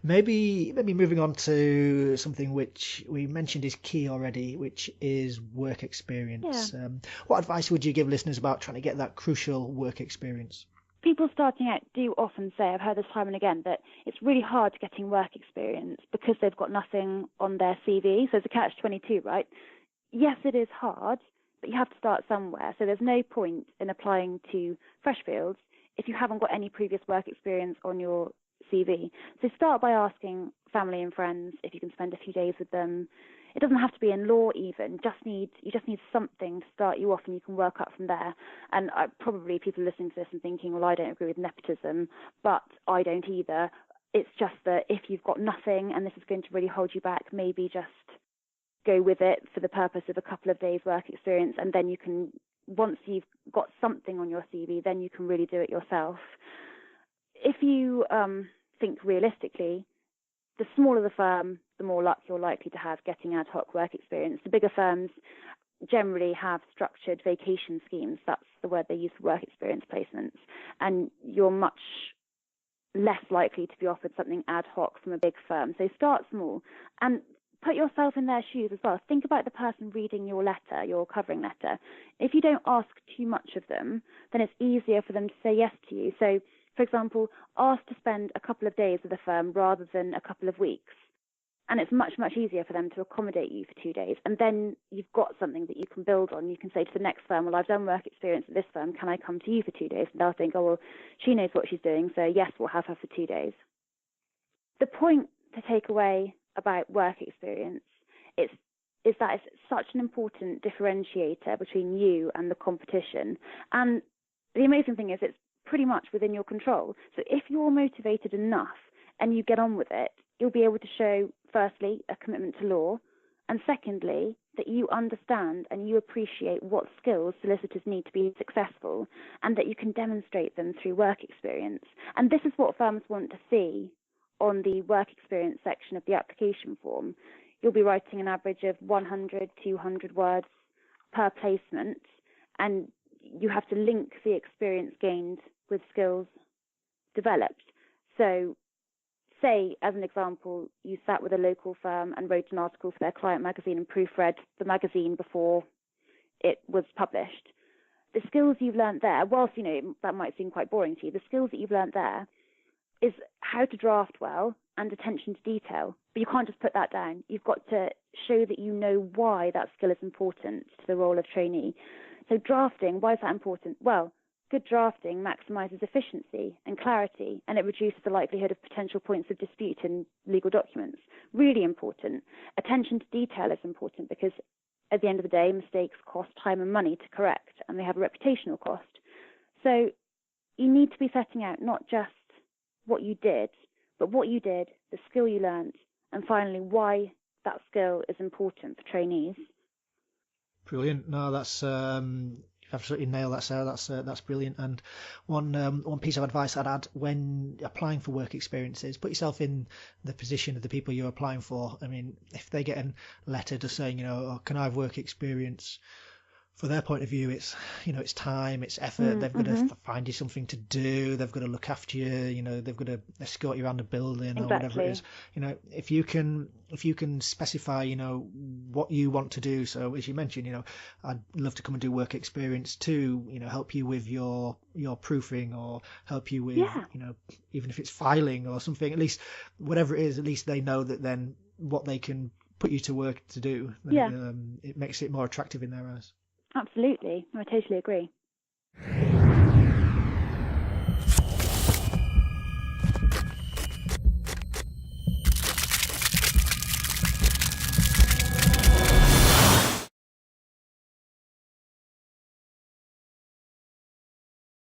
Maybe moving on to something which we mentioned is key already, which is work Yeah. experience. What advice would you give listeners about trying to get that crucial work experience? People starting out do often say, I've heard this time and again, that it's really hard getting work experience because they've got nothing on their CV. So it's a catch-22, right? Yes, it is hard, but you have to start somewhere. So there's no point in applying to Freshfields if you haven't got any previous work experience on your CV. So start by asking family and friends if you can spend a few days with them. It doesn't have to be in law even. You just need something to start you off, and you can work up from there. And probably people listening to this and thinking, well, I don't agree with nepotism, but I don't either. It's just that if you've got nothing and this is going to really hold you back, maybe just go with it for the purpose of a couple of days work experience, and then you can, once you've got something on your CV, then you can really do it yourself. If you think realistically, the smaller the firm, the more luck you're likely to have getting ad hoc work experience. The bigger firms generally have structured vacation schemes. That's the word they use for work experience placements. And you're much less likely to be offered something ad hoc from a big firm. So start small and put yourself in their shoes as well. Think about the person reading your letter, your covering letter. If you don't ask too much of them, then it's easier for them to say yes to you. So, for example, ask to spend a couple of days with a firm rather than a couple of weeks. And it's much, much easier for them to accommodate you for 2 days. And then you've got something that you can build on. You can say to the next firm, well, I've done work experience at this firm. Can I come to you for 2 days? And they'll think, oh, well, she knows what she's doing. So yes, we'll have her for 2 days. The point to take away about work experience is that it's such an important differentiator between you and the competition. And the amazing thing is it's pretty much within your control. So if you're motivated enough and you get on with it, you'll be able to show, firstly, a commitment to law, and secondly, that you understand and you appreciate what skills solicitors need to be successful, and that you can demonstrate them through work experience. And this is what firms want to see on the work experience section of the application form. You'll be writing an average of 100, 200 words per placement, and you have to link the experience gained with skills developed. So say, as an example, you sat with a local firm and wrote an article for their client magazine and proofread the magazine before it was published. The skills you've learned there, whilst, that might seem quite boring to you, the skills that you've learned there is how to draft well and attention to detail. But you can't just put that down. You've got to show that you know why that skill is important to the role of trainee. So drafting, why is that important? Well, good drafting maximizes efficiency and clarity, and it reduces the likelihood of potential points of dispute in legal documents. Really important. Attention to detail is important because at the end of the day, mistakes cost time and money to correct, and they have a reputational cost. So you need to be setting out not just what you did, but what you did, the skill you learned, and finally why that skill is important for trainees. Brilliant. No, that's you've absolutely nailed that, Sarah. That's brilliant. And one piece of advice I'd add when applying for work experiences, put yourself in the position of the people you're applying for. I mean, if they get a letter just saying, oh, can I have work experience? For their point of view, it's time, it's effort. They've got to find you something to do. They've got to look after you. They've got to escort you around the building or whatever it is. If you can specify, what you want to do. So as you mentioned, I'd love to come and do work experience to, help you with your proofing or help you with, even if it's filing or something. At least whatever it is, at least they know that then what they can put you to work to do. It makes it more attractive in their eyes. Absolutely. I totally agree.